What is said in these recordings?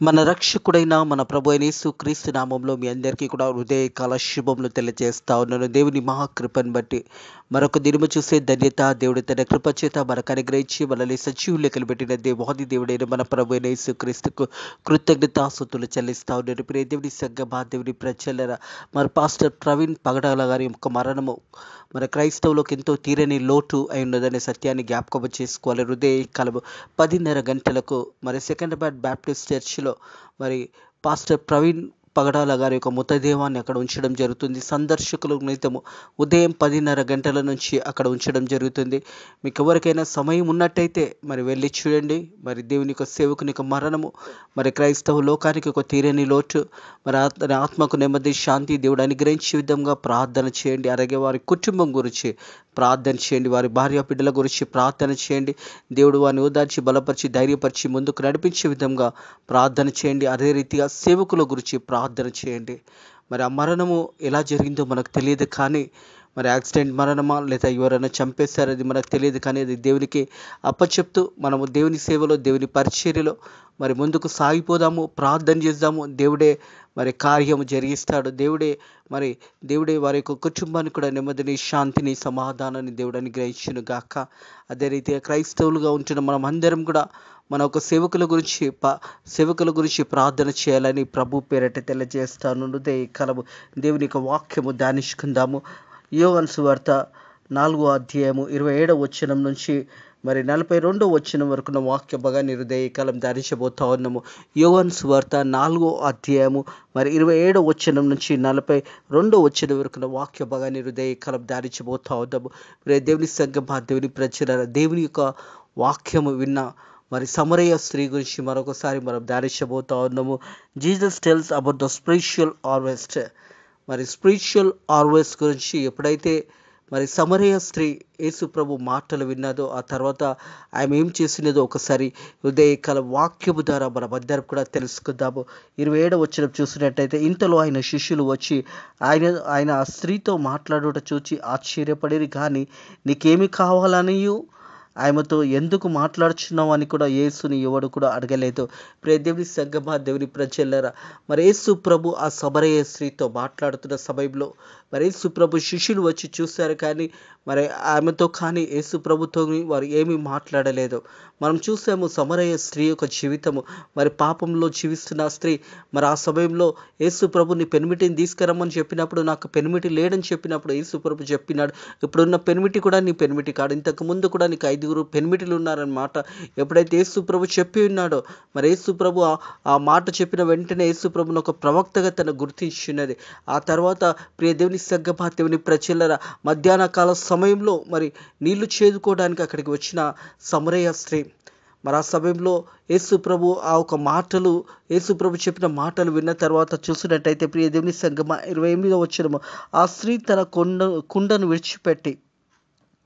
మన రక్షకుడైన మన ప్రభు అయిన యేసుక్రీస్తు నామంలో మీ అందరికీ కూడా హృదయకాల శుభములు తెలియజేస్తా ఉన్నాను. దేవుని మహాకృపను బట్టి మరొక దినము చూసే ధన్యత దేవుడు తన కృప చేత మనకు అనుగ్రహించి మనల్ని సజీవు లెక్కలు పెట్టిన దేవాది దేవుడైన మన ప్రభు అయిన యేసుక్రీస్తుకు కృతజ్ఞతాస్తుతులు చెల్లిస్తా ఉన్నాను. ప్రియ దేవుని సంగమా, దేవుని ప్రజలరా, మరి పాస్టర్ ప్రవీణ్ పగడాల గారి యొక్క మరణము మన క్రైస్తవులకు ఎంతో తీరని లోటు అయి ఉన్నదనే సత్యాన్ని జ్ఞాపకం చేసుకోవాలి. హృదయకాలము 10:30 గంటలకు మరి సెకండ్రాబాద్ బ్యాప్టిస్ట్ చర్చిలో మరి పాస్టర్ ప్రవీణ్ పగడాల గారి యొక్క మృతదేహాన్ని అక్కడ ఉంచడం జరుగుతుంది. సందర్శకుల నిమిత్తము ఉదయం 10:30 గంటల నుంచి అక్కడ ఉంచడం జరుగుతుంది. మీకు ఎవరికైనా సమయం ఉన్నట్టయితే మరి వెళ్ళి చూడండి. మరి దేవుని యొక్క సేవకుని యొక్క మరణము మరి క్రైస్తవ లోకానికి ఒక తీరని లోటు, మరి ఆత్మకు నెమ్మది, శాంతి దేవుడు అనుగ్రహించే విధంగా ప్రార్థన చేయండి. అలాగే వారి కుటుంబం గురించి ప్రార్థన చేయండి, వారి భార్య బిడ్డల గురించి ప్రార్థన చేయండి. దేవుడు వారిని ఓదార్చి బలపరిచి ధైర్యపరిచి ముందుకు నడిపించే విధంగా ప్రార్థన చేయండి. అదే రీతిగా సేవకుల గురించి ప్రార్థన చేయండి. మరి ఆ మరణము ఎలా జరిగిందో మనకు తెలియదు, కానీ మరి యాక్సిడెంట్ మరణమా లేదా ఎవరైనా చంపేశారు అది మనకు తెలియదు, కానీ అది దేవునికి అప్పచెప్తూ మనము దేవుని సేవలో దేవుని పరిచర్యలో మరి ముందుకు సాగిపోదాము, ప్రార్థన చేద్దాము. దేవుడే మరి కార్యము జరిగిస్తాడు. దేవుడే వారి యొక్క కుటుంబానికి కూడా నెమ్మదిని, శాంతిని, సమాధానాన్ని దేవుడు అనుగ్రహించును గాక. అదే రీతిగా క్రైస్తవులుగా ఉంటున్న మనం అందరం కూడా మన ఒక సేవకుల గురించి ప్రార్థన చేయాలని ప్రభు పేరట తెలియజేస్తాను. కలము దేవుని యొక్క వాక్యము ధ్యానించుకుందాము. యోహాను సువార్త 4వ అధ్యాయము 27వ వచనం నుంచి మరి 42వ వచనం వరకున్న వాక్య భాగాన్ని హృదయకాలం ధ్యానించబోతా ఉన్నాము. యోహాను సువార్త 4వ అధ్యాయము మరి 27వ వచనం నుంచి 42వ వచనం వరకున్న వాక్య భాగాన్ని హృదయకాలం ధ్యానించబోతా ఉన్నాము. దేవుని సంగమా, దేవుని ప్రజలారా, దేవుని యొక్క వాక్యము విన్న మరి సమరయ స్త్రీ గురించి మరొకసారి మనం ధ్యానించబోతా ఉన్నాము. Jesus tells about the spiritual harvest. మరి స్పిరిచువల్ హార్వెస్ట్ గురించి ఎప్పుడైతే మరి సమరయ స్త్రీ యేసు ప్రభు మాటలు విన్నదో, ఆ తర్వాత ఆమె ఏం చేసినదో ఒకసారి హృదయకాల వాక్యము ద్వారా మనం అందరం కూడా తెలుసుకుందాము. 27వ వచనం చూసినట్టయితే, ఇంతలో ఆయన శిష్యులు వచ్చి ఆయన ఆ స్త్రీతో మాట్లాడుట చూచి ఆశ్చర్యపడిరి, కానీ నీకేమి కావాలనియు ఆమెతో ఎందుకు మాట్లాడుచున్నావు అని కూడా యేసుని ఎవడు కూడా అడగలేదు. దేవుని సంగమా, దేవుని ప్రజలరా, మరి యేసు ప్రభు ఆ సమరయ స్త్రీతో మాట్లాడుతున్న సమయంలో మరి యేసు ప్రభు శిష్యులు వచ్చి చూశారు, కానీ మరి ఆమెతో కానీ యేసు ప్రభుతో వారు ఏమీ మాట్లాడలేదు. మనం చూసాము సమరయ స్త్రీ యొక్క జీవితము. మరి పాపంలో జీవిస్తున్న స్త్రీ మరి ఆ సమయంలో యేసు ప్రభుని పెనిమిటిని తీసుకురమ్మని చెప్పినప్పుడు, నాకు పెనిమిటి లేడని చెప్పినప్పుడు యేసు ప్రభు చెప్పినాడు, ఇప్పుడున్న పెనిమిటి కూడా నీ పెనిమిటి కాడు, ఇంతకు ముందు కూడా నీకు 5 పెనిమిటిలు ఉన్నారన్నమాట. ఎప్పుడైతే యేసు ప్రభు చెప్పి ఉన్నాడో మరి యేసు ప్రభు ఆ మాట చెప్పిన వెంటనే యేసు ప్రభుని ఒక ప్రవక్తగా తను గుర్తించినది. ఆ తర్వాత ప్రియ దేవుని సంగమా, దేవుని ప్రజలరా, మధ్యాహ్న కాల సమయంలో మరి నీళ్లు చేదుకోవడానికి అక్కడికి వచ్చిన సమరయ స్త్రీ మరి ఆ సమయంలో యేసు ప్రభు చెప్పిన మాటలు విన్న తర్వాత చూసినట్టయితే ప్రియ దేవుని సంగమా 28వ వచనము, ఆ స్త్రీ తన కుండను విడిచిపెట్టి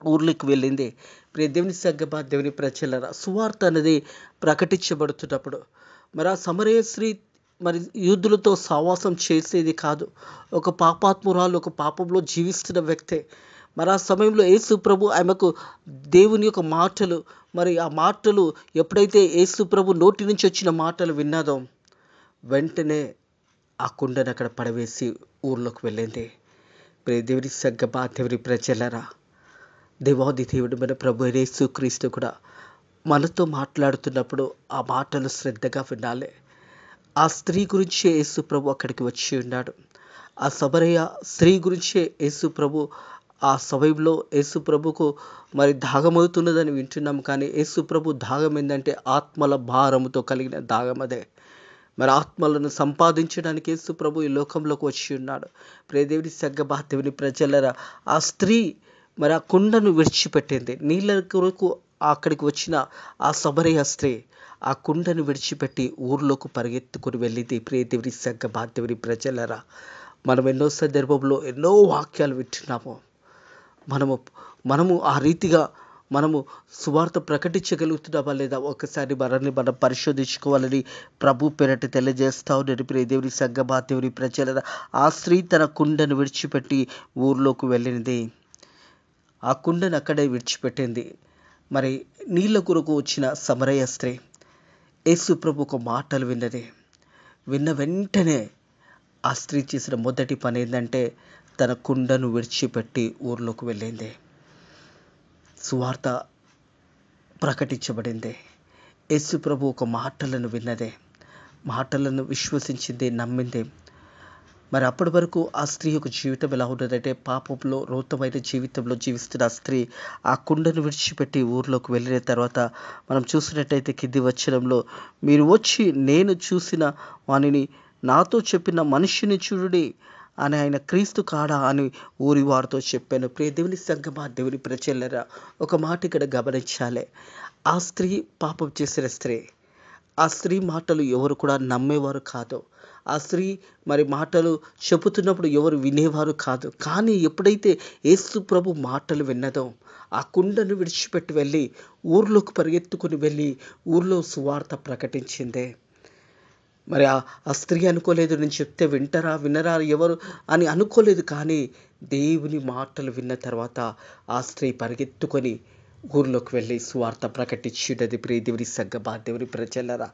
ఊర్లోకి వెళ్ళింది. ప్రియ దేవుని సంగమా, దేవుని ప్రజలరా, సువార్త అనేది ప్రకటించబడుతున్నప్పుడు మరి ఆ సమరయ స్త్రీ మరి యూదులతో సావాసం చేసేది కాదు. ఒక పాపాత్మురాలు, ఒక పాపంలో జీవిస్తున్న వ్యక్తే. మరి ఆ సమయంలో యేసు ప్రభు ఆమెకు దేవుని యొక్క మాటలు, మరి ఆ మాటలు ఎప్పుడైతే యేసు ప్రభు నోటి నుంచి వచ్చిన మాటలు విన్నదో వెంటనే ఆ కుండను అక్కడ పడవేసి ఊర్లోకి వెళ్ళింది. దేవుని సంగమా, దేవుని ప్రజలరా, దేవాది దేవుడు మన ప్రభు యేసుక్రీస్తు కూడా మనతో మాట్లాడుతున్నప్పుడు ఆ మాటలు శ్రద్ధగా వినాలి. ఆ స్త్రీ గురించే యేసు ప్రభు అక్కడికి వచ్చి ఉన్నాడు. ఆ సమరయ స్త్రీ గురించే యేసు ప్రభు ఆ సమయంలో యేసు ప్రభుకు మరి దాహమవుతున్నదని వింటున్నాం, కానీ యేసు ప్రభు దాహం ఏంటంటే ఆత్మల భారముతో కలిగిన దాహం అదే. మరి ఆత్మలను సంపాదించడానికి యేసు ప్రభు ఈ లోకంలోకి వచ్చి ఉన్నాడు. దేవుని సంగమా, దేవుని ప్రజలరా, ఆ స్త్రీ మరి ఆ కుండను విడిచిపెట్టింది. నీళ్ళ కొరకు అక్కడికి వచ్చిన ఆ సమరయ స్త్రీ ఆ కుండను విడిచిపెట్టి ఊర్లోకి పరిగెత్తుకుని వెళ్ళింది. దేవుని సంగమా, దేవుని ప్రజలరా, మనం ఎన్నో సందర్భంలో ఎన్నో వాక్యాలు వింటున్నాము. మనము ఆ రీతిగా మనము సువార్త ప్రకటించగలుగుతున్నామా లేదా ఒకసారి మనం పరిశోధించుకోవాలని ప్రభు పేరట తెలియజేస్తా ఉన్నాను. దేవుని సంగమా, దేవుని ప్రజలరా, ఆ స్త్రీ తన కుండను విడిచిపెట్టి ఊర్లోకి వెళ్ళినది. ఆ కుండను అక్కడే విడిచిపెట్టింది. మరి నీళ్ళ కొరకు వచ్చిన సమరయ స్త్రీ యేసు ప్రభు ఒక మాటలు విన్నది. విన్న వెంటనే ఆ స్త్రీ చేసిన మొదటి పని ఏంటంటే తన కుండను విడిచిపెట్టి ఊర్లోకి వెళ్ళింది. సువార్త ప్రకటించబడింది. యేసు ప్రభు ఒక మాటలను విన్నదే, మాటలను విశ్వసించింది, నమ్మింది. మరి అప్పటి వరకు ఆ స్త్రీ యొక్క జీవితం ఎలా ఉన్నదంటే పాపంలో రోతమైన జీవితంలో జీవిస్తున్న ఆ స్త్రీ ఆ కుండను విడిచిపెట్టి ఊర్లోకి వెళ్ళిన తర్వాత మనం చూసినట్టయితే కింది వచనంలో, మీరు వచ్చి నేను చూసిన వానిని నాతో చెప్పిన మనిషిని చూడుడి అని ఆయన క్రీస్తు కాడా అని ఊరి వారితో చెప్పాను. ప్రియ దేవుని సంగమా, దేవుని ప్రజలరా, ఒక మాట ఇక్కడ గమనించాలి. ఆ స్త్రీ పాపం చేసిన స్త్రీ. ఆ స్త్రీ మాటలు ఎవరు కూడా నమ్మేవారు కాదు. ఆ స్త్రీ మరి మాటలు చెబుతున్నప్పుడు ఎవరు వినేవారు కాదు. కానీ ఎప్పుడైతే యేసు ప్రభు మాటలు విన్నదో ఆ కుండను విడిచిపెట్టి వెళ్ళి ఊర్లోకి పరిగెత్తుకుని వెళ్ళి ఊర్లో సువార్త ప్రకటించిందే. మరి ఆ స్త్రీ అనుకోలేదు, నేను చెప్తే వినరా ఎవరు అని అనుకోలేదు. కానీ దేవుని మాటలు విన్న తర్వాత ఆ స్త్రీ పరిగెత్తుకొని ఊర్లోకి వెళ్ళి సువార్త ప్రకటించినది. ప్రియ దేవుని సంగమా, దేవుని ప్రజలరా,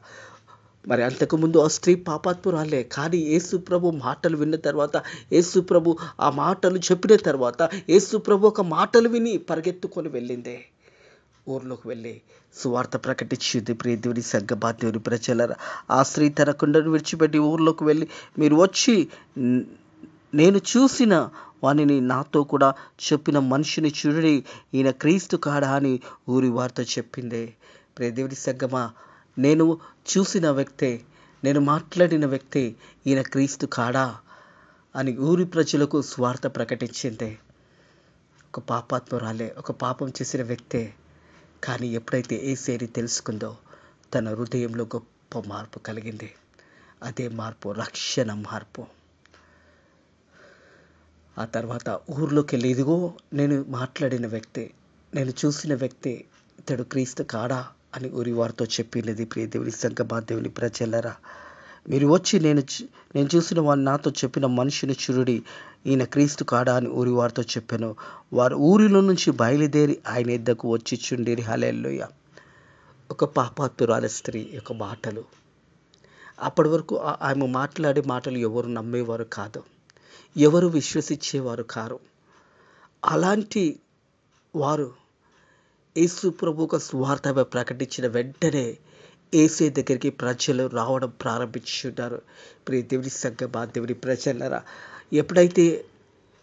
మరి అంతకుముందు ఆ స్త్రీ పాపాత్మురాలే. కానీ యేసు ప్రభు మాటలు విన్న తర్వాత, యేసు ప్రభు ఆ మాటలు చెప్పిన తర్వాత, యేసు ప్రభు ఒక మాటలు విని పరిగెత్తుకొని వెళ్ళిందే. ఊర్లోకి వెళ్ళి సువార్త ప్రకటించింది. ప్రియ దేవుని సంగమా, దేవుని ప్రజలరా, ఆ స్త్రీ తన కుండను విడిచిపెట్టి ఊర్లోకి వెళ్ళి మీరు వచ్చి నేను చూసిన వానిని నాతో కూడా చెప్పిన మనిషిని చూడడి, ఈయన క్రీస్తు కాడా అని ఊరి వారితో చెప్పింది. ప్రియ దేవుని సంగమా, నేను చూసిన వ్యక్తే, నేను మాట్లాడిన వ్యక్తే ఈయన క్రీస్తు కాడా అని ఊరి ప్రజలకు స్వార్థ ప్రకటించింది. ఒక పాపాత్మురాలే, ఒక పాపం చేసిన వ్యక్తే. కానీ ఎప్పుడైతే యేసయ్యని తెలుసుకుందో తన హృదయంలో గొప్ప మార్పు కలిగింది. అదే మార్పు రక్షణ మార్పు. ఆ తర్వాత ఊర్లోకి వెళ్ళి ఇదిగో నేను మాట్లాడిన వ్యక్తి, నేను చూసిన వ్యక్తి, ఇతడు క్రీస్తు కాడా అని ఊరి వారితో చెప్పినది. ప్రియ దేవుని సంగమా, దేవుని ప్రజలరా, మీరు వచ్చి నేను చూసిన వాడిని నాతో చెప్పిన మనిషిని చూడుడి, ఈయన క్రీస్తు కాడా అని ఊరి వారితో చెప్పాను. వారు ఊరిలో నుంచి బయలుదేరి ఆయన యొద్దకు వచ్చి చుండిరి. హల్లెలూయా. ఒక పాపాత్మురాల స్త్రీ యొక్క మాటలు, అప్పటి వరకు ఆమె మాట్లాడే మాటలు ఎవరు నమ్మేవారు కాదు, ఎవరు విశ్వసించేవారు కారు. అలాంటి వారు యేసు ప్రభు ఒక సువార్త ప్రకటించిన వెంటనే యేసయ్య దగ్గరికి ప్రజలు రావడం ప్రారంభించున్నారు. ప్రియ దేవుని సంగమా, దేవుని ప్రజలరా, ఎప్పుడైతే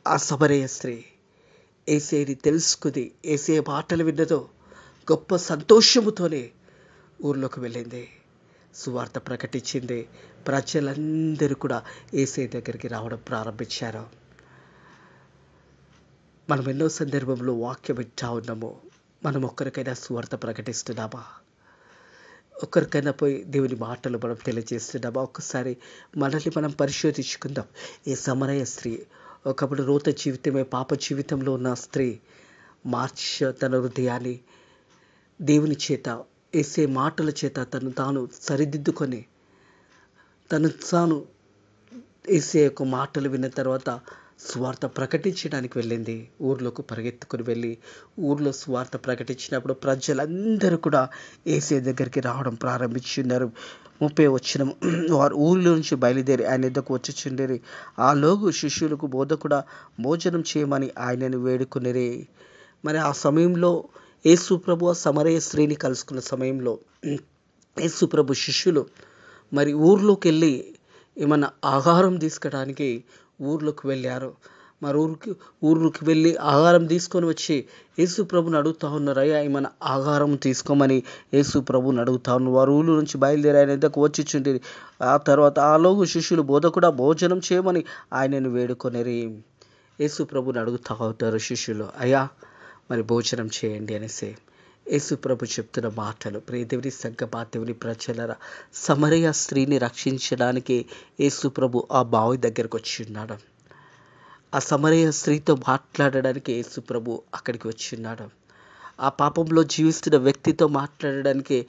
ఆ సమరయ స్త్రీ యేసయ్యని తెలుసుకుని యేసయ్య మాటలు విన్నదో గొప్ప సంతోషముతోనే ఊర్లోకి వెళ్ళింది, సువార్త ప్రకటించింది. ప్రజలందరూ కూడా యేసయ్య దగ్గరికి రావడం ప్రారంభించారు. మనం ఎన్నో సందర్భంలో వాక్యం వింటా ఉన్నాము. మనం ఒక్కరికైనా సువార్త ప్రకటిస్తున్నామా? ఒక్కరికైనా పోయి దేవుని మాటలు మనం తెలియజేస్తున్నామా? ఒక్కసారి మనల్ని మనం పరిశోధించుకుందాం. ఈ సమరయ స్త్రీ ఒకప్పుడు రోత జీవితమే, పాప జీవితంలో ఉన్న స్త్రీ తన హృదయాన్ని దేవుని చేత, యేసే మాటల చేత తను తాను సరిదిద్దుకొని తాను యేసే యొక్క మాటలు విన్న తర్వాత స్వార్థ ప్రకటించడానికి వెళ్ళింది. ఊర్లోకి పరిగెత్తుకుని వెళ్ళి ఊర్లో స్వార్థ ప్రకటించినప్పుడు ప్రజలందరూ కూడా యేసే దగ్గరికి రావడం ప్రారంభించున్నారు. 30వ వచనం, వారు ఊరిలో నుంచి బయలుదేరి ఆయన యొద్దకు వచ్చుచుండిరి. ఆలోగు శిష్యులకు బోధకుడా భోజనం చేయమని ఆయనను వేడుకొనిరి. మరి ఆ సమయంలో యేసు ప్రభు సమరయ స్త్రీని కలుసుకున్న సమయంలో యేసు ప్రభు శిష్యులు మరి ఊర్లోకి వెళ్ళి ఏమన్నా ఆహారం తీసుకోవడానికి ఊర్లోకి వెళ్ళారు. మరి ఊరికి వెళ్ళి ఆహారం తీసుకొని వచ్చి యేసు ప్రభుని అడుగుతా ఉన్నారు, అయ్యా ఏమైనా ఆహారం తీసుకోమని యేసు ప్రభుని అడుగుతా ఉన్నారు. వారు ఊళ్ళో నుంచి బయలుదేరి ఆయన దగ్గరకు వచ్చిచుండిరి. ఆ తర్వాత ఆలోగు శిష్యులు బోధకుడా భోజనం చేయమని ఆయనను వేడుకొనిరి. యేసు ప్రభుని అడుగుతా ఉంటారు శిష్యులు, అయ్యా మరి భోజనం చేయండి అనేసి. యేసు ప్రభు చెప్తున్న మాటలు, ప్రియ దేవుని సంగమా, దేవుని ప్రజలరా, సమరయ స్త్రీని రక్షించడానికి యేసు ప్రభు ఆ బావి దగ్గరకు వచ్చి ఉన్నాడు. ఆ సమరయ స్త్రీతో మాట్లాడడానికి యేసు ప్రభు అక్కడికి వచ్చి ఉన్నాడు. ఆ పాపంలో జీవిస్తున్న వ్యక్తితో మాట్లాడడానికి,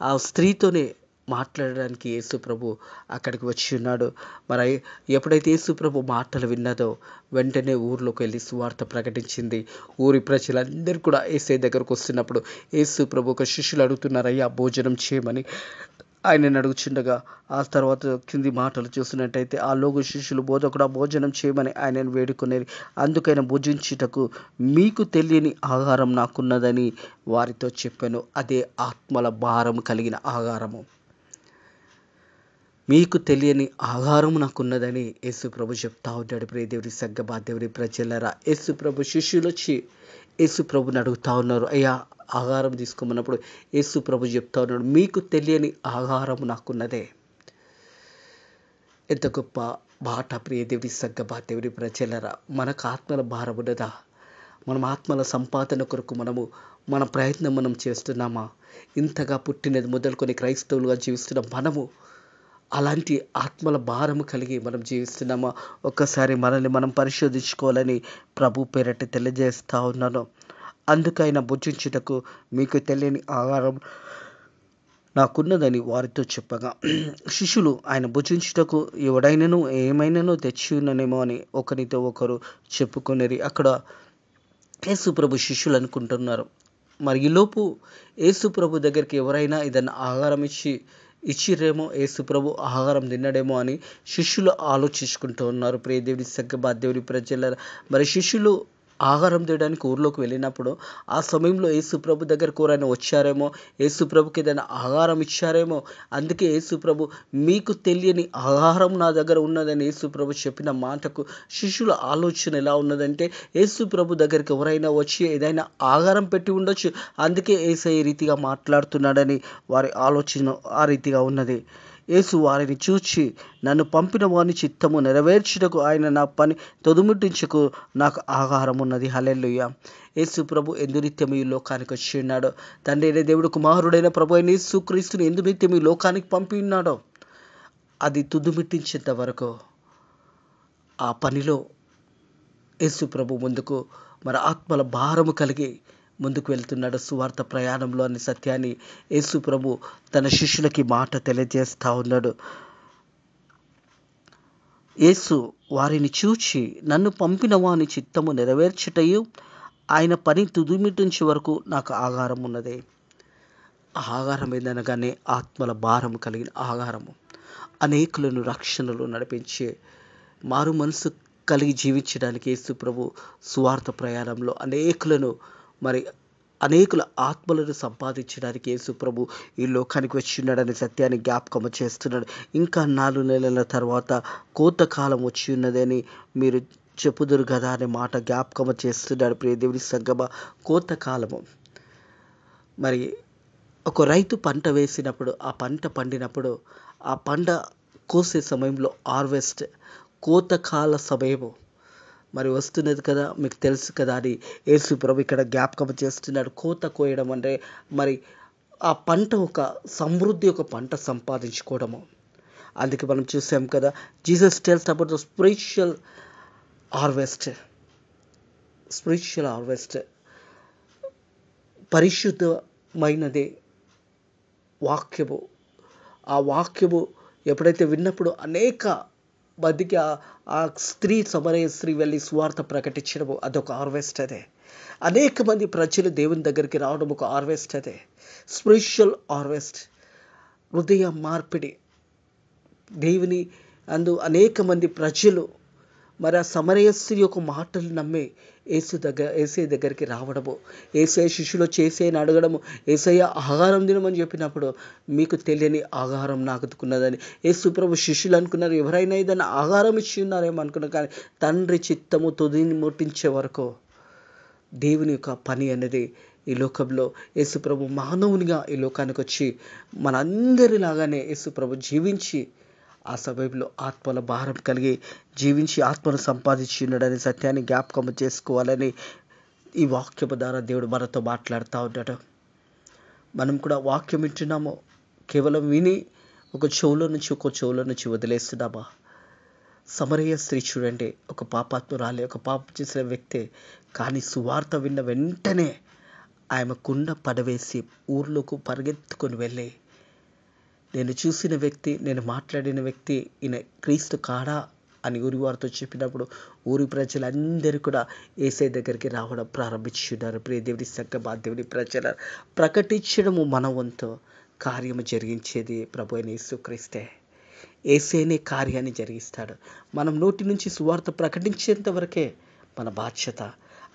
ఆ స్త్రీతోనే మాట్లాడడానికి యేసు ప్రభు అక్కడికి వచ్చి ఉన్నాడు. మరి ఎప్పుడైతే యేసు ప్రభు మాటలు విన్నదో వెంటనే ఊర్లోకి వెళ్ళి సువార్త ప్రకటించింది. ఊరి ప్రజలందరూ కూడా యేసయ్య దగ్గరకు వస్తున్నప్పుడు యేసు ప్రభు ఒక శిష్యులు అడుగుతున్నారు, అయ్యా భోజనం చేయమని. ఆయనను అడుగుచుండగా ఆ తర్వాత కింది మాటలు చూసినట్టయితే ఆ లోగు శిష్యులు బోధకుడా భోజనం చేయమని ఆయనను వేడుకొనేది. అందుకైన భుజించుటకు మీకు తెలియని ఆహారం నాకున్నదని వారితో చెప్పాను. అదే ఆత్మల భారం కలిగిన ఆహారము. మీకు తెలియని ఆహారం నాకున్నదని యేసు ప్రభు చెప్తా ఉంటాడు. ప్రియ దేవుడి సగ్గమా దేవుడి ప్రజలరా, యేసు ప్రభు శిష్యులు వచ్చి యేసు ప్రభుని అడుగుతా ఉన్నారు, అయ్యా ఆహారం తీసుకోమన్నప్పుడు యేసు ప్రభు చెప్తా ఉన్నాడు, మీకు తెలియని ఆహారం నాకున్నదే. ఎంత గొప్ప మాట ప్రియ దేవుడి సగ్గమా దేవుడి ప్రజలరా. మనకు ఆత్మల భారం ఉన్నదా? మనం ఆత్మల సంపాదన కొరకు మన ప్రయత్నం మనం చేస్తున్నామా? ఇంతగా పుట్టినది మొదలుకొని క్రైస్తవులుగా జీవిస్తున్న మనము అలాంటి ఆత్మల భారము కలిగి మనం జీవిస్తున్నామా? ఒక్కసారి మనల్ని మనం పరిశోధించుకోవాలని ప్రభు పేరట తెలియజేస్తా ఉన్నాను. అందుకైనా భుజించుటకు మీకు తెలియని ఆహారం నాకున్నదని వారితో చెప్పగా, శిష్యులు ఆయన భుజించుటకు ఎవడైనాను ఏమైనాను తెచ్చి ఉన్ననేమో అని ఒకరితో ఒకరు చెప్పుకునేది. అక్కడ యేసు ప్రభు శిష్యులు అనుకుంటున్నారు, మరి ఈలోపు యేసు ప్రభు దగ్గరికి ఎవరైనా ఏదైనా ఆహారం ఇచ్చిరేమో, యేసు ప్రభు ఆహారం తిన్నాడేమో అని శిష్యులు ఆలోచించుకుంటూ ఉన్నారు. ప్రియ దేవుడి సగ్గమా దేవుడి ప్రజల, మరి శిష్యులు ఆహారం తేయడానికి ఊర్లోకి వెళ్ళినప్పుడు ఆ సమయంలో యేసు ప్రభు దగ్గరకు ఎవరైనా వచ్చారేమో, యేసు ప్రభుకి ఏదైనా ఆహారం ఇచ్చారేమో. అందుకే యేసు ప్రభు మీకు తెలియని ఆహారం నా దగ్గర ఉన్నదని యేసు ప్రభు చెప్పిన మాటకు శిష్యుల ఆలోచన ఎలా ఉన్నదంటే, యేసు ప్రభు దగ్గరికి ఎవరైనా వచ్చి ఏదైనా ఆహారం పెట్టి ఉండొచ్చు, అందుకే యేసయ్య ఈ రీతిగా మాట్లాడుతున్నాడని వారి ఆలోచన ఆ రీతిగా ఉన్నది. యేసు వారిని చూచి, నన్ను పంపిన వాని చిత్తము నెరవేర్చుటకు ఆయన నా పని తొదుముట్టించుకు నాకు ఆహారం ఉన్నది. హల్లెలూయా. యేసు ప్రభు ఎందు నిత్యం ఈ లోకానికి వచ్చి ఉన్నాడో, తండ్రి అయిన దేవుడు కుమారుడైన ప్రభు అయిన యేసుక్రీస్తుని ఎందు నిత్యం ఈ లోకానికి పంపి ఉన్నాడో, అది తుదుమిట్టించేంత వరకు ఆ పనిలో యేసు ప్రభు ముందుకు మరి ఆత్మల భారము కలిగి ముందుకు వెళ్తున్నాడు సువార్త ప్రయాణంలో అనే సత్యాన్ని యేసు ప్రభు తన శిష్యులకి మాట తెలియజేస్తా ఉన్నాడు. యేసు వారిని చూచి, నన్ను పంపిన వాని చిత్తము నెరవేర్చుటయు ఆయన పని తుదిమిటించే వరకు నాకు ఆహారం ఉన్నదే. ఆహారం ఏదనగానే ఆత్మల భారం కలిగిన ఆహారము, అనేకులను రక్షణలో నడిపించే మారు మనసు కలిగి జీవించడానికి యేసు ప్రభు సువార్త ప్రయాణంలో అనేకుల ఆత్మలను సంపాదించడానికి యేసు ప్రభు ఈ లోకానికి వచ్చి ఉన్నాడనే సత్యాన్ని జ్ఞాపకం చేస్తున్నాడు. ఇంకా 4 నెలల తర్వాత కోతకాలం వచ్చి ఉన్నదని మీరు చెప్పుదురు కదా అనే మాట జ్ఞాపకం చేస్తున్నాడు. ప్రియ దేవుని సంగమా, కోతకాలము మరి ఒక రైతు పంట వేసినప్పుడు, ఆ పంట పండినప్పుడు, ఆ పంట కోసే సమయంలో హార్వెస్ట్ కోతకాల సమయము మరి వస్తున్నది కదా, మీకు తెలుసు కదా అని యేసు ప్రభు ఇక్కడ జ్ఞాపకం చేస్తున్నాడు. కోత కోయడం అంటే మరి ఆ పంట ఒక సమృద్ధి, ఒక పంట సంపాదించుకోవడము. అందుకే మనం చూసాం కదా, Jesus tells about the spiritual harvest. పరిశుద్ధమైనదే వాక్యము. ఆ వాక్యము ఎప్పుడైతే విన్నప్పుడు అనేక మందికి ఆ సమరయ స్త్రీ వెళ్ళి సువార్త ప్రకటించడము అదొక హార్వెస్ట్. అదే అనేక మంది ప్రజలు దేవుని దగ్గరికి రావడం ఒక హార్వెస్ట్. అదే స్పిరిచువల్ హార్వెస్ట్, హృదయ మార్పిడి. దేవుని అనేక మంది ప్రజలు మరి ఆ సమరయ స్త్రీ యొక్క మాటలు నమ్మి ఏసయ్య దగ్గరికి రావడము, ఏసయ్య శిష్యులు చేసేయని అడగడము, ఏసయ్య ఆహారం తినమని చెప్పినప్పుడు మీకు తెలియని ఆహారం నాకున్నదని యేసు ప్రభు శిష్యులు అనుకున్నారు. ఎవరైనా ఏదైనా ఆహారం ఇచ్చి ఉన్నారేమో అనుకున్నారు. కానీ తండ్రి చిత్తము తుదిని ముట్టించే వరకు దేవుని యొక్క పని అనేది ఈ లోకంలో యేసు ప్రభు మానవునిగా ఈ లోకానికి వచ్చి మనందరిలాగానే యేసు ప్రభు జీవించి ఆ సమయంలో ఆత్మల భారం కలిగి జీవించి ఆత్మను సంపాదించి ఉన్నాడనే సత్యాన్ని జ్ఞాపకం చేసుకోవాలని ఈ వాక్యము ద్వారా దేవుడు మనతో మాట్లాడుతూ ఉన్నాడు. మనం కూడా వాక్యం వింటున్నాము, కేవలం విని ఒక చెవులో నుంచి వదిలేస్తున్నామా? సమరయ స్త్రీ చూడండి, ఒక పాపాత్మురాలే, ఒక పాపం చేసిన వ్యక్తే. కానీ సువార్త విన్న వెంటనే ఆమె కుండ పడవేసి ఊర్లోకి పరిగెత్తుకొని వెళ్ళి, నేను చూసిన వ్యక్తి, నేను మాట్లాడిన వ్యక్తి ఈయన క్రీస్తు కాడా అని ఊరి వారితో చెప్పినప్పుడు ఊరి ప్రజలందరూ కూడా యేసయ్య దగ్గరికి రావడం ప్రారంభించున్నారు. ప్రియ దేవుని సంగమా దేవుని ప్రజల ప్రకటించడము మన వంతు. కార్యము జరిగించేది ప్రభు అయిన యేసుక్రీస్తే. యేసేనే కార్యాన్ని జరిగిస్తాడు. మనం నోటి నుంచి సువార్త ప్రకటించేంత వరకే మన బాధ్యత.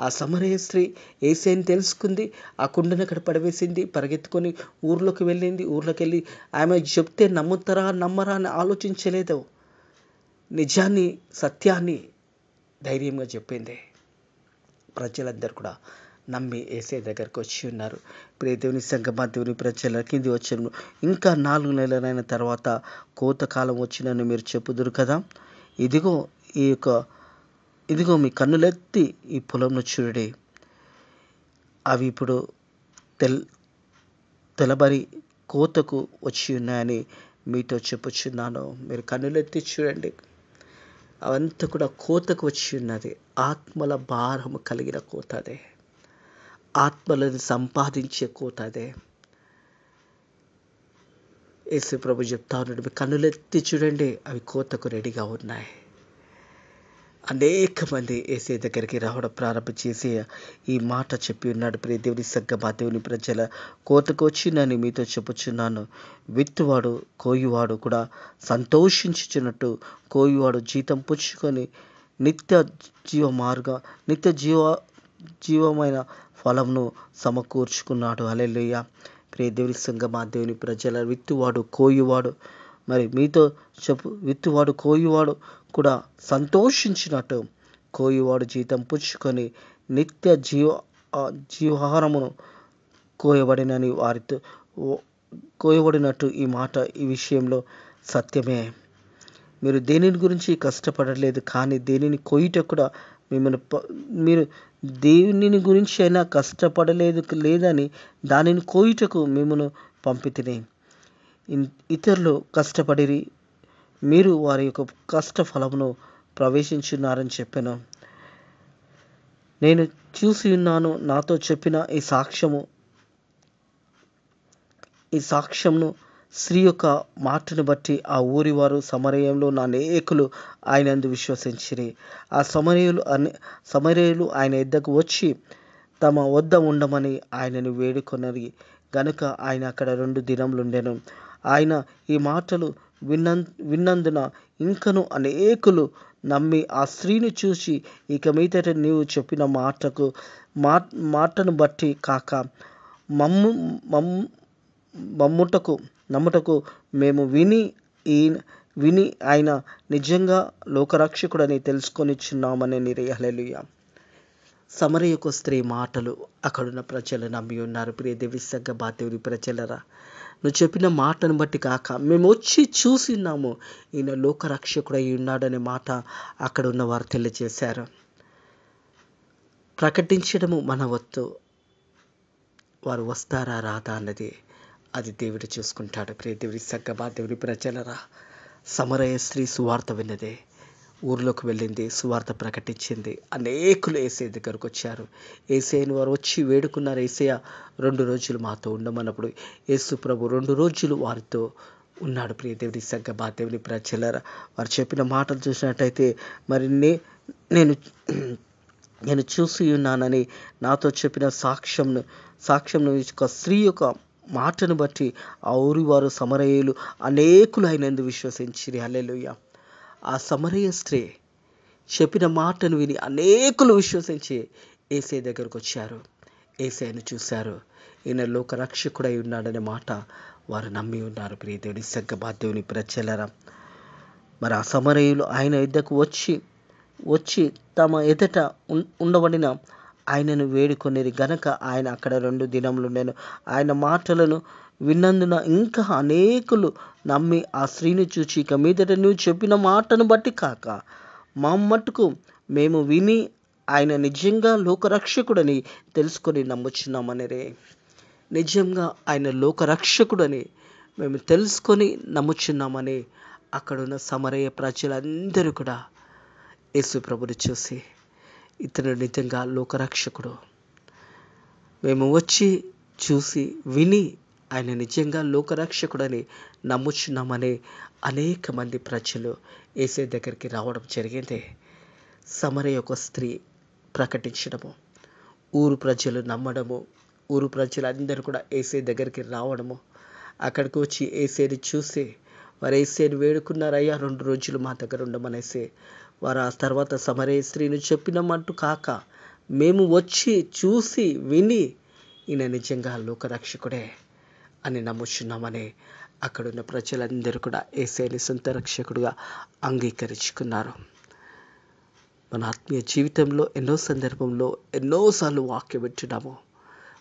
ఆ సమరయ స్త్రీ యేసేని తెలుసుకుంది. ఆ కుండను అక్కడ పడవేసింది. పరిగెత్తుకొని ఊర్లోకి వెళ్ళింది. ఊర్లోకి వెళ్ళి ఆమె చెప్తే నమ్ముతారా నమ్మరా అని ఆలోచించలేదు. నిజాన్ని, సత్యాన్ని ధైర్యంగా చెప్పింది. ప్రజలందరూ కూడా నమ్మి యేసే దగ్గరకు వచ్చి ఉన్నారు. ప్రియ దేవుని సంగమా, దేవుని ప్రజల కింది వచ్చాను. ఇంకా 4 నెలలైన తర్వాత కోతకాలం వచ్చినని మీరు చెప్పుదురు కదా. ఇదిగో ఇదిగో మీ కన్నులెత్తి ఈ పొలంను చూడండి. అవి ఇప్పుడు తెలబరి కోతకు వచ్చి ఉన్నాయని మీతో చెప్పుచున్నాను. మీరు కన్నులెత్తి చూడండి. అవంతా కూడా కోతకు వచ్చి ఉన్నది. ఆత్మల భారము కలిగిన కోత అదే. ఆత్మలను సంపాదించే కోత అదే. యేసు ప్రభు చెప్తా ఉన్నాడు, మీ కన్నులెత్తి చూడండి, అవి కోతకు రెడీగా ఉన్నాయి. అనేక మంది యేసే దగ్గరికి రావడం ప్రారంభం చేసి ఈ మాట చెప్పి ఉన్నాడు. ప్రియ దేవుని సంగమా, దేవుని ప్రజల కోతకు వచ్చినని మీతో చెప్పుచున్నాను. విత్తువాడు కోయువాడు కూడా సంతోషించుచున్నట్టు కోయువాడు జీతం పుచ్చుకొని జీవమైన ఫలంను సమకూర్చుకున్నాడు. హల్లెలూయా. ప్రియ దేవుని సంగమా, దేవుని ప్రజల విత్తువాడు కోయువాడు, మరి మీతో చెప్పు, విత్తువాడు కోయువాడు కూడా సంతోషించినట్టు కోయువాడు జీతం పుచ్చుకొని నిత్య జీవాహారమును కోయబడినట్టు ఈ మాట ఈ విషయంలో సత్యమే. మీరు దేనిని గురించి కష్టపడలేదు, కానీ దేనిని కోయుట కూడా మీరు దేనిని గురించి అయినా లేదని దానిని కోయుటకు మిమ్మల్ని పంపితిని. ఇతరులు కష్టపడిరి, మీరు వారి యొక్క కష్ట ఫలమును ప్రవేశించున్నారని చెప్పాను. నేను చూసి ఉన్నాను. నాతో చెప్పిన ఈ సాక్ష్యంను స్త్రీ యొక్క మాటను బట్టి ఆ ఊరి వారు సమరయంలో అనేకులు ఆయనందు విశ్వసించిరి. ఆ సమరయులు ఆయన యొద్దకు వచ్చి తమ వద్ద ఉండమని ఆయనను వేడుకొనరి గనుక ఆయన అక్కడ 2 దినములుండెను. ఆయన ఈ మాటలు విన్నందున ఇంకను అనేకులు నమ్మి ఆ స్త్రీని చూసి, ఇక మీదట నీవు చెప్పిన మాటను బట్టి కాక నమ్ముటకు మేము విని ఆయన నిజంగా లోకరక్షకుడని తెలుసుకొనిచున్నామని నిరి. హల్లెలూయా. సమరయకు స్త్రీ మాటలు అక్కడున్న ప్రజలు నమ్మి ఉన్నారు. ప్రియ దేవుని సంగమా, దేవుని ప్రజలరా, నువ్వు చెప్పిన మాటను బట్టి కాక మేము వచ్చి చూసి ఉన్నాము, ఈయన లోకరక్షకుడై ఉన్నాడనే మాట అక్కడ ఉన్న వారు తెలియజేశారు. ప్రకటించడము మన వత్తు, వారు వస్తారా రాదా అన్నది అది దేవుడు చూసుకుంటాడు. ప్రియ దేవుని సంగమా, దేవుని ప్రజలరా, సమరయ స్త్రీ సువార్త విన్నదే, ఊర్లోకి వెళ్ళింది, సువార్త ప్రకటించింది. అనేకులు యేసయ్య దగ్గరకు వచ్చారు. యేసయ్యను వారు వచ్చి వేడుకున్నారు. యేసయ్య 2 రోజులు మాతో ఉండమన్నప్పుడు యేసు ప్రభు 2 రోజులు వారితో ఉన్నాడు. ప్రియ దేవుని సంగమా, దేవుని ప్రజలరా, వారు చెప్పిన మాటలు చూసినట్టయితే, మరి నేను చూసి ఉన్నానని నాతో చెప్పిన సాక్ష్యంను ఒక స్త్రీ యొక్క మాటను బట్టి ఆ ఊరి వారు సమరయులు అనేకులు ఆయనందు విశ్వసించిరి. హల్లెలూయా. ఆ సమరయ స్త్రీ చెప్పిన మాటను విని అనేకులు విశ్వసించి యేసయ్య దగ్గరకు వచ్చారు. యేసయ్యను చూశారు. ఈయన లోకరక్షకుడై ఉన్నాడనే మాట వారు నమ్మి ఉన్నారు. ప్రియ దేవుని సంగమా, దేవుని ప్రజలరా, మరి ఆ సమరయులు ఆయన యొద్దకు వచ్చి తమ ఎదుట ఉండబడిన ఆయనను వేడుకొనిరి గనక ఆయన అక్కడ 2 దినములుండెను. ఆయన మాటలను విన్నందున ఇంకా అనేకులు నమ్మి ఆ స్త్రీని చూచి, ఇక మీదట నువ్వు చెప్పిన మాటను బట్టి కాక మా మట్టుకు మేము విని ఆయన నిజంగా లోకరక్షకుడని తెలుసుకొని నమ్ముచున్నామనిరే. నిజంగా ఆయన లోకరక్షకుడని మేము తెలుసుకొని నమ్ముచున్నామని అక్కడున్న సమరయ ప్రజలందరూ కూడా యేసు ప్రభుని చూసి, ఇతను నిజంగా లోకరక్షకుడు, మేము వచ్చి చూసి విని ఆయన నిజంగా లోకరక్షకుడని నమ్ముచున్నామని అనేక మంది ప్రజలు యేసయ్య దగ్గరికి రావడం జరిగింది. సమరయ ఒక స్త్రీ ప్రకటించడము, ఊరు ప్రజలు నమ్మడము, ఊరు ప్రజలందరూ కూడా యేసయ్య దగ్గరికి రావడము, అక్కడికి వచ్చి ఏసేని చూసి వారు ఏసేని వేడుకున్నారు, అయ్యా 2 రోజులు మా దగ్గర ఉండమనేసి. వారు ఆ తర్వాత సమరయ స్త్రీని చెప్పినమంటూ కాక, మేము వచ్చి చూసి విని ఈయన నిజంగా లోకరక్షకుడే అని నమ్ముచున్నామని అక్కడున్న ప్రజలందరూ కూడా యేసయ్యని సొంత రక్షకుడుగా అంగీకరించుకున్నారు. మన ఆత్మీయ జీవితంలో ఎన్నో సందర్భంలో ఎన్నోసార్లు వాక్యం వింటున్నాము.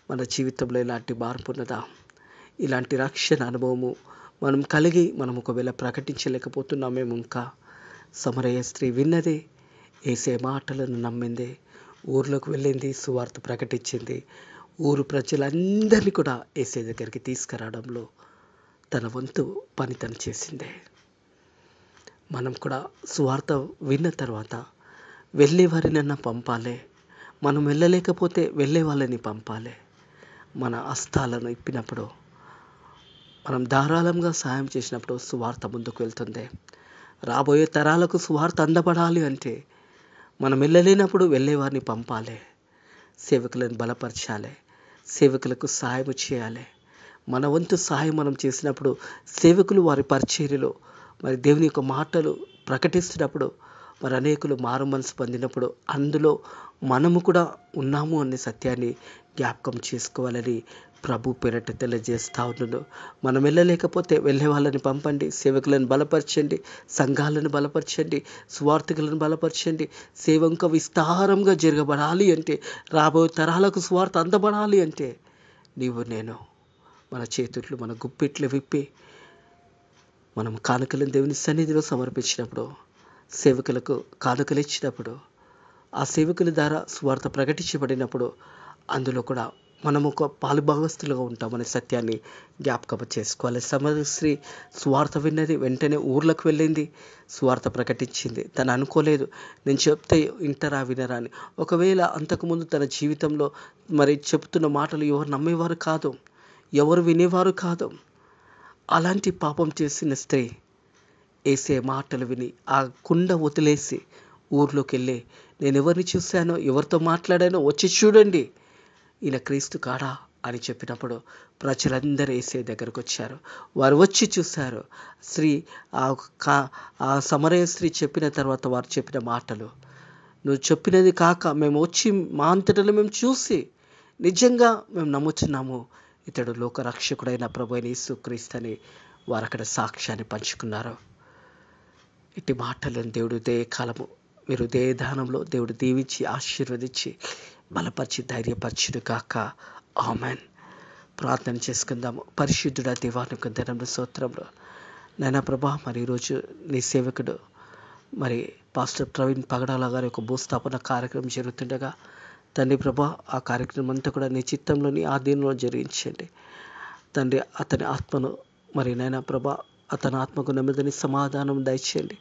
మన జీవితంలో ఇలాంటి మార్పు ఉన్నదా? ఇలాంటి రక్షణ అనుభవము మనం కలిగి మనం ఒకవేళ ప్రకటించలేకపోతున్నామేమో. ఇంకా సమరయ స్త్రీ విన్నది, యేసయ్య మాటలను నమ్మింది, ఊర్లోకి వెళ్ళింది, సువార్త ప్రకటించింది. ఊరు ప్రజలందరినీ కూడా యేసయ్య దగ్గరికి తీసుకురావడంలో తన వంతు పని తను చేసిందే. మనం కూడా సువార్త విన్న తర్వాత వెళ్ళే వారినన్నా పంపాలి. మనం వెళ్ళలేకపోతే వెళ్ళే వాళ్ళని పంపాలి. మన హస్తాలను ఇప్పినప్పుడు, మనం ధారాళంగా సాయం చేసినప్పుడు సువార్త ముందుకు వెళ్తుంది. రాబోయే తరాలకు సువార్త అందబడాలి అంటే మనం వెళ్ళలేనప్పుడు వెళ్ళే వారిని పంపాలి. సేవకులను బలపరచాలి, సేవకులకు సహాయం చేయాలి. మన వంతు సహాయం మనం చేసినప్పుడు సేవకులు వారి పరిచర్యలో మరి దేవుని యొక్క మాటలు ప్రకటిస్తున్నప్పుడు మరి అనేకులు మారు మనసు పొందినప్పుడు అందులో మనము కూడా ఉన్నాము అనే సత్యాన్ని జ్ఞాపకం చేసుకోవాలని ప్రభు పేరట తెలియజేస్తూ ఉన్నాను. మనం వెళ్ళలేకపోతే వెళ్ళే వాళ్ళని పంపండి, సేవకులను బలపరచండి, సంఘాలను బలపరచండి, సువార్థికులను బలపరచండి. సేవ ఇంకా విస్తారంగా జరగబడాలి అంటే, రాబోయే తరాలకు సువార్త అందబడాలి అంటే నీవు నేను మన చేతుట్లు మన గుప్పిట్లు విప్పి మనం కానుకలను దేవుని సన్నిధిలో సమర్పించినప్పుడు, సేవకులకు కానుకలు ఇచ్చినప్పుడు, ఆ సేవకుల ద్వారా సువార్త ప్రకటించబడినప్పుడు అందులో కూడా మనం ఒక పాలుభాగస్తులుగా ఉంటామనే సత్యాన్ని జ్ఞాపకం చేసుకోవాలి. సమరయ స్త్రీ సువార్త విన్నది, వెంటనే ఊర్లకు వెళ్ళింది, సువార్త ప్రకటించింది. తను అనుకోలేదు నేను చెప్తే వింటారా వినరా అని. ఒకవేళ అంతకుముందు తన జీవితంలో మరి చెప్తున్న మాటలు ఎవరు నమ్మేవారు కాదు, ఎవరు వినేవారు కాదు. అలాంటి పాపం చేసిన స్త్రీ యేసయ్య మాటలు విని ఆ కుండ వదిలేసి ఊర్లోకి వెళ్ళి, నేను ఎవరిని చూశానో, ఎవరితో మాట్లాడానో వచ్చి చూడండి, ఈయన క్రీస్తు కాడా అని చెప్పినప్పుడు ప్రజలందరూ యేసయ్య దగ్గరకు వచ్చారు. వారు వచ్చి చూశారు. స్త్రీ ఆ సమరయ స్త్రీ చెప్పిన తర్వాత వారు చెప్పిన మాటలు, నువ్వు చెప్పినది కాక మేము వచ్చి మా అంతటలో మేము చూసి నిజంగా మేము నమ్ముతున్నాము, ఇతడు లోకరక్షకుడైన ప్రభువైన యేసుక్రీస్తు అని వారు అక్కడ సాక్ష్యాన్ని పంచుకున్నారు. ఇట్టి మాటలను దేవుడు కాలము మీరు దానంలో దేవుడు దీవించి ఆశీర్వదించి బలపరిచి ధైర్యపరచును కాక. ఆమెన్. ప్రార్థన చేసుకుందాము. పరిశుద్ధుడా దేవానికి ధనంలో స్తోత్రంలో నాయనా ప్రభా, మరి ఈరోజు నీ సేవకుడు మరి పాస్టర్ ప్రవీణ్ పగడాల గారి ఒక భూస్థాపన కార్యక్రమం జరుగుతుండగా తండ్రి ప్రభా, ఆ కార్యక్రమం అంతా కూడా నీ చిత్తంలో నీ ఆధీనంలో జరిగించండి తండ్రి. అతని ఆత్మను మరి నాయనా ప్రభా, అతని ఆత్మకు నెమ్మదిని సమాధానం దయచేయండి.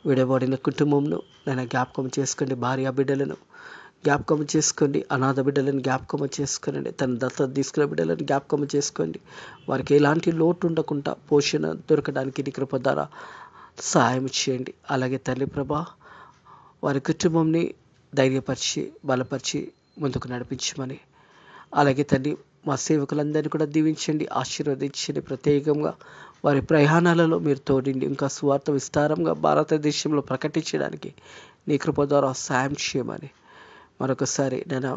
విడబడిన కుటుంబంను నేను జ్ఞాపకం చేసుకోండి, భార్య బిడ్డలను జ్ఞాపకం చేసుకోండి, అనాథ బిడ్డలను జ్ఞాపకం చేసుకోండి, తన దత్తత తీసుకున్న బిడ్డలను జ్ఞాపకం చేసుకోండి. వారికి ఎలాంటి లోటు ఉండకుండా పోషణ దొరకడానికి నీ కృప ద్వారా సహాయం చేయండి. అలాగే తల్లి ప్రభా, వారి కుటుంబంని ధైర్యపరిచి బలపరిచి ముందుకు నడిపించమని, అలాగే తండ్రి మా సేవకులందరినీ కూడా దీవించండి, ఆశీర్వదించండి. ప్రత్యేకంగా వారి ప్రయాణాలలో మీరు తోడిండి ఇంకా సువార్త విస్తారంగా భారతదేశంలో ప్రకటించడానికి నీ కృప ద్వారా సాయం చేయమని మరొకసారి నేను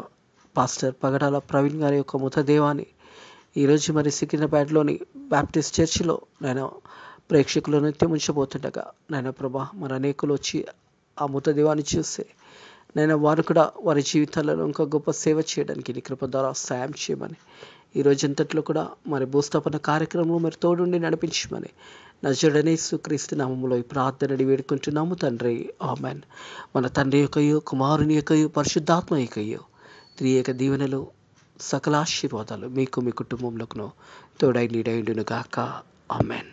పాస్టర్ పగడాల ప్రవీణ్ గారి యొక్క మృతదేవాన్ని ఈరోజు మరి సికింద్రాబాద్లోని బాప్టిస్ట్ చర్చిలో నేను ప్రేక్షకులు నిత్యం ఉంచబోతుండగా నాయన ప్రభా, మరి అనేకులు వచ్చి ఆ మృతదేవాన్ని చూస్తే నేను వారు కూడా వారి జీవితాలలో ఇంకా గొప్ప సేవ చేయడానికి నీ కృప ద్వారా సాయం చేయమని, ఈ రోజంతట్లో కూడా మరి భూస్థాపన కార్యక్రమం మరి తోడుండి నడిపించమని నజరుడైన యేసుక్రీస్తు నామములో ఈ ప్రార్థనని వేడుకుంటున్నాము తండ్రి. ఆమెన్. మన తండ్రి యొక్కయు కుమారుని యొక్కయు పరిశుద్ధాత్మ యొక్కయు త్రియేక దీవెనలు సకల ఆశీర్వాదాలు మీకు మీ కుటుంబంలోకి తోడై నీడైండును గాక. ఆమెన్.